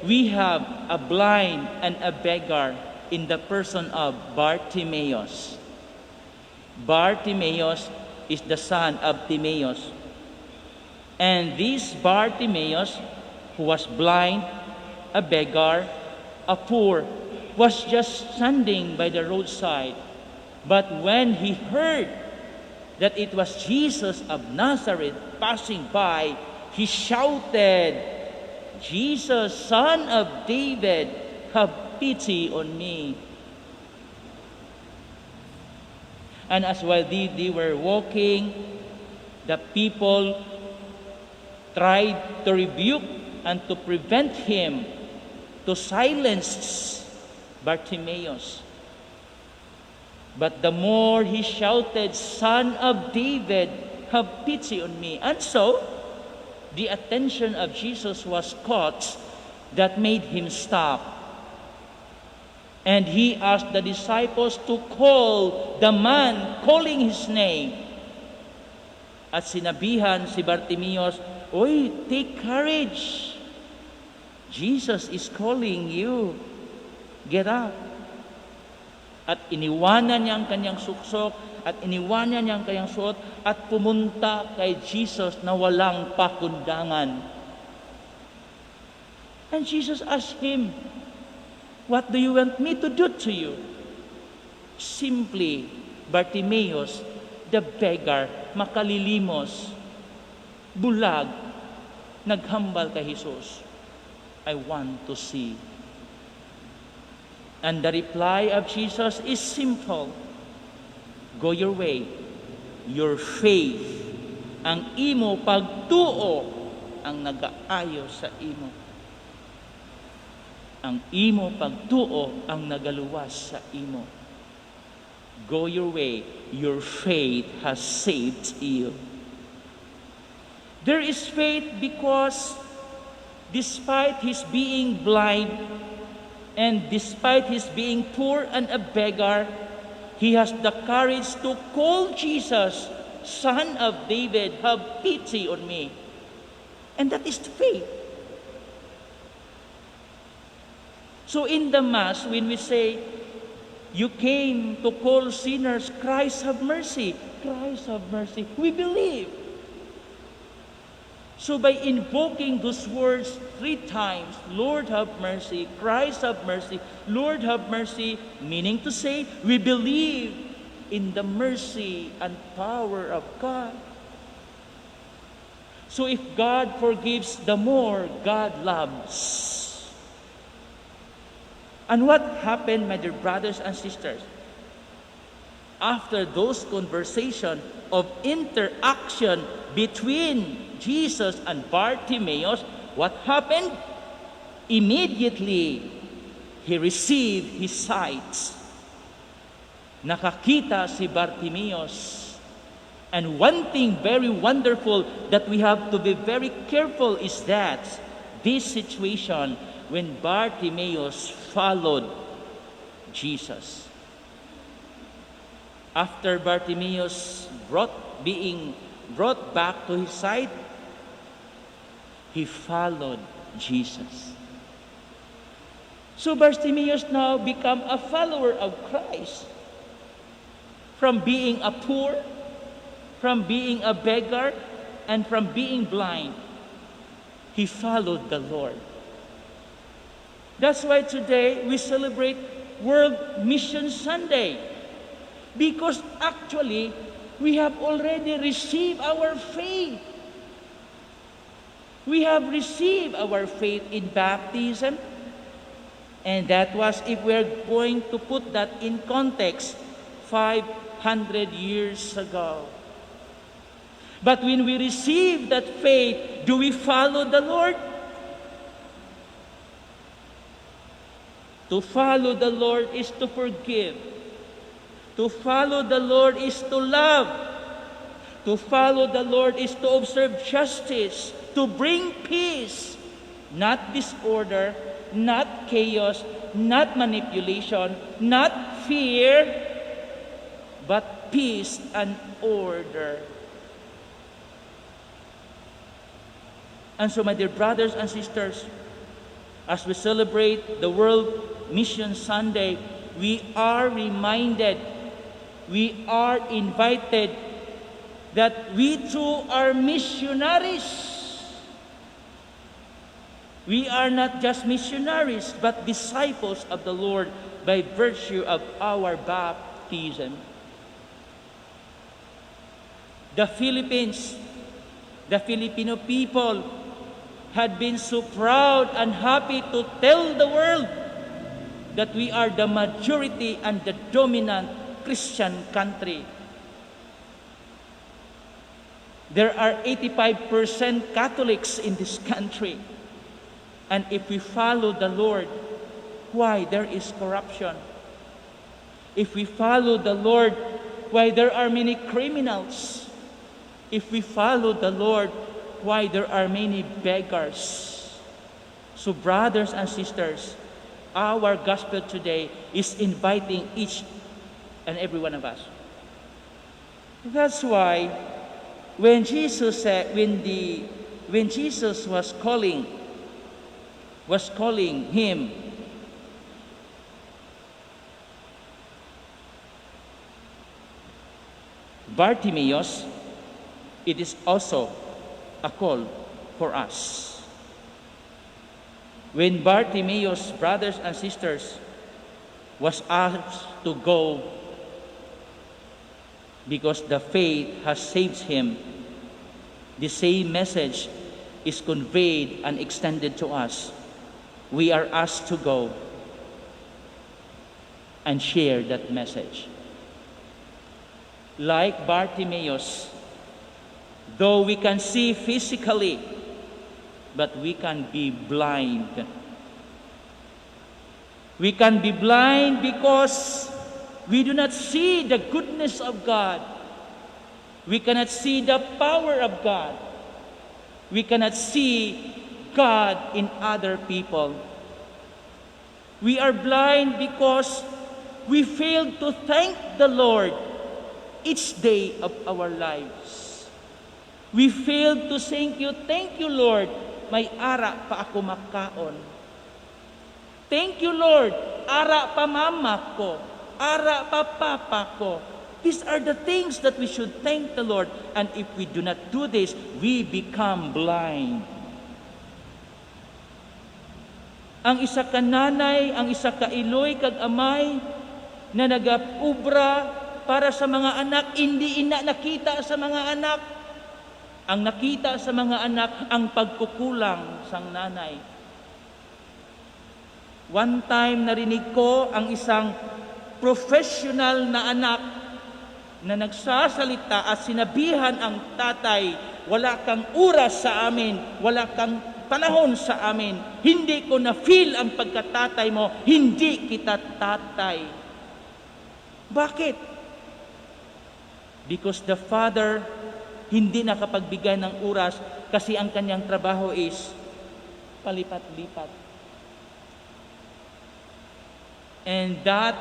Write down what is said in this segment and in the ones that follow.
we have a blind and a beggar in the person of Bartimaeus. Bartimaeus is the son of Timaeus. And this Bartimaeus, who was blind, a beggar, a poor, was just standing by the roadside. But when he heard that it was Jesus of Nazareth passing by, he shouted, "Jesus, Son of David, have pity on me." And as while they were walking, the people tried to rebuke and to prevent him, to silence Bartimaeus. But the more he shouted, "Son of David, have pity on me." And so, the attention of Jesus was caught that made him stop. And he asked the disciples to call the man calling his name. At sinabihan si Bartimaeus, "Oy, take courage. Jesus is calling you. Get up." At iniwanan niya ang kanyang suksok, at iniwanan niya ang kanyang suot, at pumunta kay Jesus na walang pakundangan. And Jesus asked him, "What do you want me to do to you?" Simply, Bartimaeus, the beggar, makalilimos, bulag, naghambal kay Jesus, "I want to see." And the reply of Jesus is simple. Go your way. Your faith, ang imo pagtuo, ang nagaayo sa imo. Ang imo pagtuo, ang nagaluwas sa imo. Go your way. Your faith has saved you. There is faith because despite his being blind, and despite his being poor and a beggar, he has the courage to call Jesus, "Son of David, have pity on me." And that is faith. So in the Mass, when we say, "You came to call sinners, Christ have mercy," Christ have mercy, we believe. So by invoking those words 3 times, "Lord have mercy, Christ have mercy, Lord have mercy," meaning to say, we believe in the mercy and power of God. So if God forgives, the more God loves. And what happened, my dear brothers and sisters? After those conversations of interaction between Jesus and Bartimaeus, what happened? Immediately, he received his sight. Nakakita si Bartimaeus. And one thing very wonderful that we have to be very careful is that this situation when Bartimaeus followed Jesus. After Bartimaeus being brought back to his sight, he followed Jesus. So Bartimaeus now become a follower of Christ. From being a poor, from being a beggar, and from being blind, he followed the Lord. That's why today we celebrate World Mission Sunday. Because actually, we have already received our faith. We have received our faith in baptism. And that was, if we're going to put that in context, 500 years ago. But when we receive that faith, do we follow the Lord? To follow the Lord is to forgive. To follow the Lord is to love. To follow the Lord is to observe justice, to bring peace, not disorder, not chaos, not manipulation, not fear, but peace and order. And so, my dear brothers and sisters, as we celebrate the World Mission Sunday, we are reminded, we are invited that we too are missionaries. We are not just missionaries, but disciples of the Lord by virtue of our baptism. The Philippines, the Filipino people had been so proud and happy to tell the world that we are the majority and the dominant Christian country. There are 85% Catholics in this country. And if we follow the Lord, why there is corruption? If we follow the Lord, why there are many criminals? If we follow the Lord, why there are many beggars? So brothers and sisters, our gospel today is inviting each and every one of us. That's why when Jesus said, when Jesus was calling him, Bartimaeus, it is also a call for us. When Bartimaeus, brothers and sisters, was asked to go because the faith has saved him, the same message is conveyed and extended to us. We are asked to go and share that message. Like Bartimaeus, though we can see physically, but we can be blind. We can be blind because we do not see the goodness of God. We cannot see the power of God. We cannot see God in other people. We are blind because we fail to thank the Lord each day of our lives. We fail to thank you Lord, may ara pa ako makaon. Thank you Lord, ara pa mama ko, ara pa papa ko. These are the things that we should thank the Lord. And if we do not do this, we become blind. Ang isa ka nanay, ang isa ka iloy kag amay na nagapubra para sa mga anak, hindi ina nakita sa mga anak. Ang nakita sa mga anak, ang pagkukulang sang nanay. One time narinig ko ang isang professional na anak na nagsasalita at sinabihan ang tatay, wala kang oras sa amin, wala kang panahon sa amin, hindi ko na-feel ang pagkatatay mo, hindi kita tatay. Bakit? Because the father hindi nakapagbigay ng oras kasi ang kanyang trabaho is palipat-lipat. And that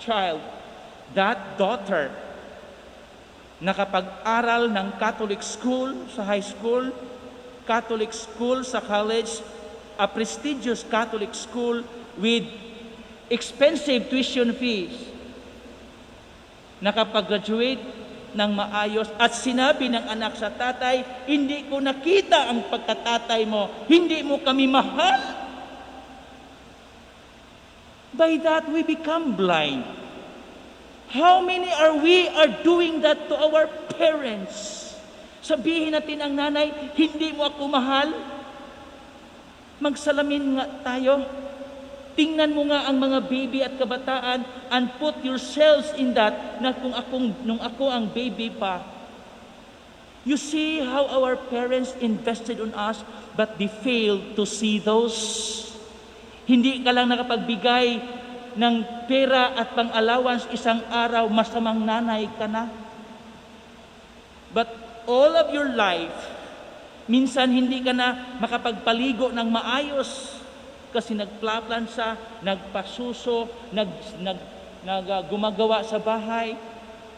child, that daughter, nakapag-aral ng Catholic school sa high school, Catholic school sa college, a prestigious Catholic school with expensive tuition fees. Nakapag-graduate ng maayos at sinabi ng anak sa tatay, hindi ko nakita ang pagkatatay mo, hindi mo kami mahal. By that, we become blind. How many are doing that to our parents? Sabihin natin ang nanay, hindi mo ako mahal. Magsalamin nga tayo. Tingnan mo nga ang mga baby at kabataan and put yourselves in that na nung ako ang baby pa. You see how our parents invested on us but they failed to see those. Hindi ka lang nakapagbigay ng pera at pang-allowance isang araw, masamang nanay ka na. But all of your life, minsan hindi ka na makapagpaligo ng maayos kasi nagplaplansa, nagpasuso, gumagawa sa bahay,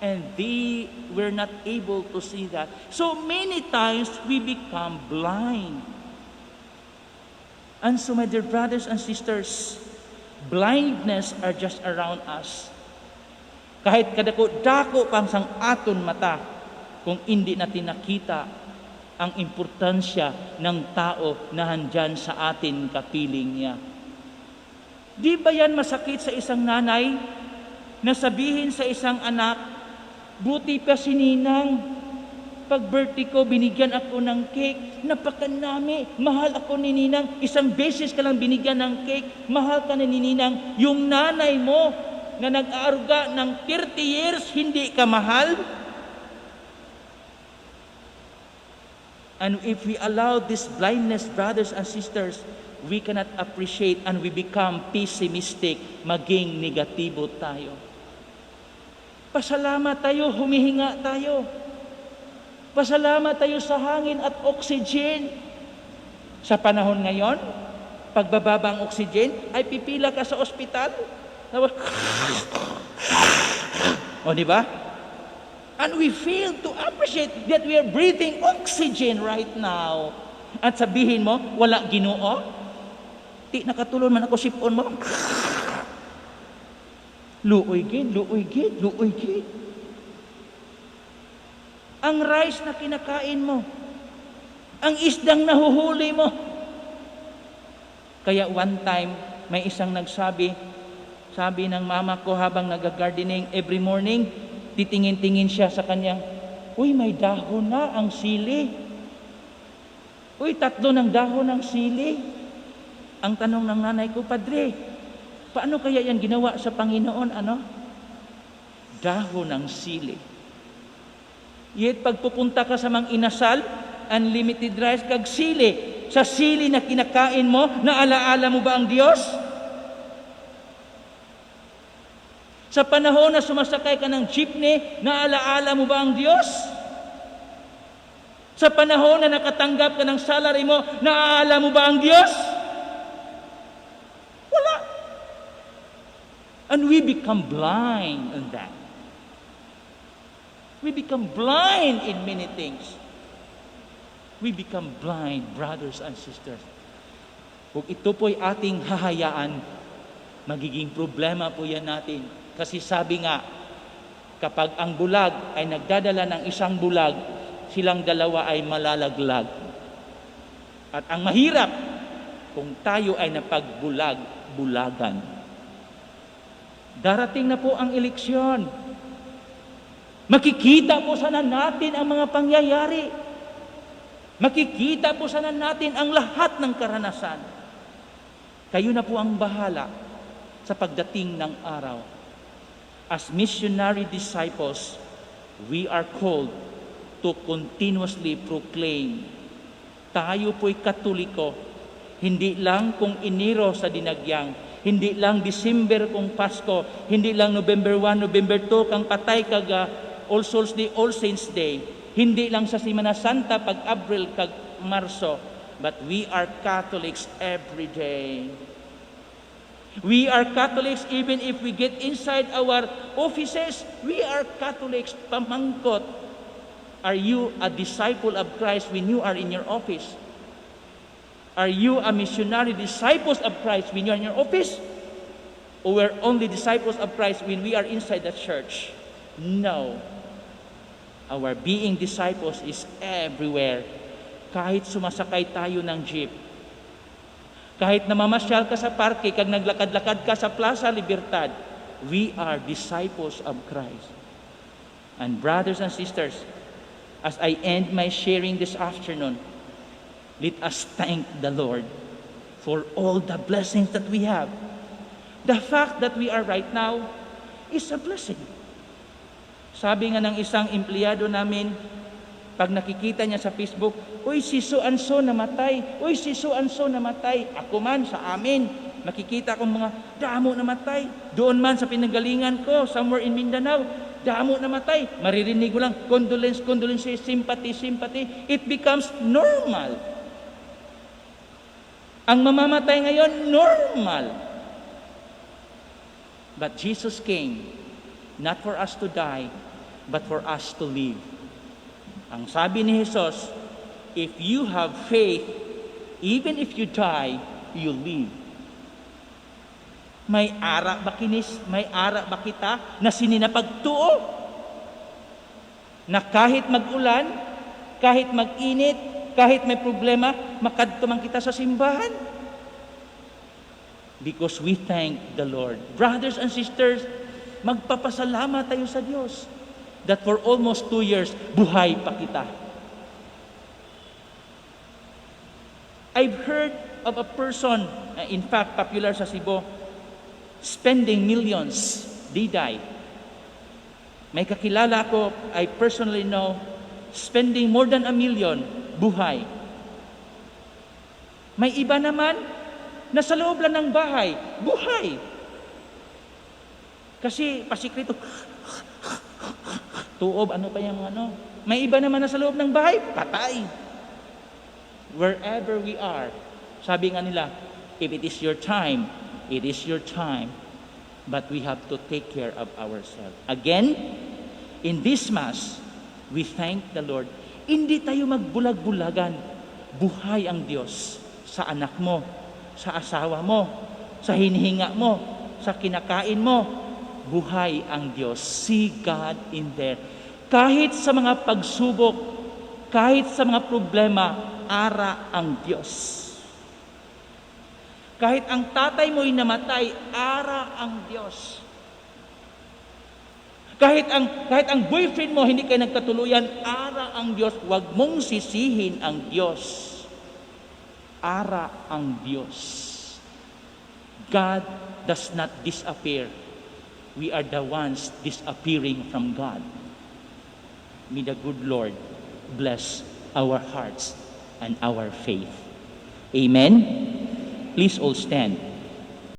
and they were not able to see that. So many times we become blind. And so, my dear brothers and sisters, blindness are just around us. Kahit kadako-dako pang sang aton mata, kung hindi natin nakita ang importansya ng tao na handyan sa atin kapiling niya. Di ba yan masakit sa isang nanay na sabihin sa isang anak, buti pa si Ninang, pag birthday ko, binigyan ako ng cake. Napakanami. Mahal ako ni Ninang. Isang beses ka lang binigyan ng cake. Mahal ka na ni Ninang. Yung nanay mo na nag-aaruga ng 30 years, hindi ka mahal? And if we allow this blindness, brothers and sisters, we cannot appreciate and we become pessimistic, maging negatibo tayo. Pasalamat tayo, humihinga tayo. Pasalamat tayo sa hangin at oxygen. Sa panahon ngayon, pagbababa ang oxygen, ay pipila ka sa ospital. O, di ba? And we fail to appreciate that we are breathing oxygen right now. At sabihin mo, wala Ginoo? Di nakatulon man ako sipon mo. Luoy gid, luoy gid, luoy gid. Ang rice na kinakain mo, ang isdang nahuhuli mo. Kaya one time, may isang nagsabi, sabi ng mama ko habang nag-gardening every morning, titingin-tingin siya sa kanyang, uy, may dahon na ang sili. Uy, 3 ng dahon ng sili. Ang tanong ng nanay ko, Padre, paano kaya yan ginawa sa Panginoon? Ano? Dahon ng sili. Yet pagpupunta ka sa mga inasal, unlimited rice kag sili. Sa sili na kinakain mo, naalaala mo ba ang Diyos? Sa panahon na sumasakay ka ng jeepney, naalaala mo ba ang Diyos? Sa panahon na nakatanggap ka ng salary mo, naalaala mo ba ang Diyos? Wala. And we become blind in that. We become blind in many things. We become blind, brothers and sisters. Kung ito po'y ating hahayaan, magiging problema po yan natin. Kasi sabi nga, kapag ang bulag ay nagdadala ng isang bulag, silang dalawa ay malalaglag. At ang mahirap, kung tayo ay napagbulag-bulagan. Darating na po ang eleksyon. Makikita po sana natin ang mga pangyayari. Makikita po sana natin ang lahat ng karanasan. Kayo na po ang bahala sa pagdating ng araw. As missionary disciples, we are called to continuously proclaim. Tayo po'y Katoliko, hindi lang kung Enero sa dinagyang, hindi lang December kung Pasko, hindi lang November 1, November 2 kang patay kag All Souls Day, All Saints Day, hindi lang sa Semana Santa pag Abril kag Marso, but we are Catholics every day. We are Catholics even if we get inside our offices. We are Catholics. Pamangkot. Are you a disciple of Christ when you are in your office? Are you a missionary disciples of Christ when you are in your office? Or we're only disciples of Christ when we are inside the church? No. Our being disciples is everywhere. Kahit sumasakay tayo ng jeep, kahit namamasyal ka sa parke, kag naglakad-lakad ka sa Plaza Libertad, we are disciples of Christ. And brothers and sisters, as I end my sharing this afternoon, let us thank the Lord for all the blessings that we have. The fact that we are right now is a blessing. Sabi nga ng isang empleyado namin, pag nakikita niya sa Facebook, uy, si so-and-so namatay, uy, si so-and-so namatay. Ako man, sa amin, makikita kong mga damo namatay. Doon man sa pinanggalingan ko, somewhere in Mindanao, damo namatay. Maririnig ko lang, condolence, sympathy. It becomes normal. Ang mamamatay ngayon, normal. But Jesus came, not for us to die, but for us to live. Ang sabi ni Jesus, if you have faith, even if you die, you live. May ara ba may ara ba kita na sininapagtuo? Na kahit mag-ulan, kahit mag-init, kahit may problema, makadto man kita sa simbahan? Because we thank the Lord. Brothers and sisters, magpapasalamat tayo sa Diyos that for almost 2 years, buhay pa kita. I've heard of a person, in fact, popular sa Cebu, spending millions, they die. May kakilala ko, I personally know, spending more than 1 million, buhay. May iba naman, nasa loob lang ng bahay, buhay. Kasi, pasikreto, tuob, ano pa yung ano. May iba naman nasa loob ng bahay, patay. Wherever we are, sabi nga nila, if it is your time, it is your time. But we have to take care of ourselves. Again, in this Mass, we thank the Lord. Hindi tayo magbulag-bulagan. Buhay ang Diyos sa anak mo, sa asawa mo, sa hinihinga mo, sa kinakain mo. Buhay ang Diyos. See God in there. Kahit sa mga pagsubok, kahit sa mga problema, ara ang Diyos. Kahit ang tatay mo'y namatay, ara ang Diyos. Kahit ang boyfriend mo hindi kayo nagkatuluyan, ara ang Diyos. Huwag mong sisihin ang Diyos. Ara ang Diyos. God does not disappear. We are the ones disappearing from God. May the good Lord bless our hearts and our faith. Amen. Please all stand.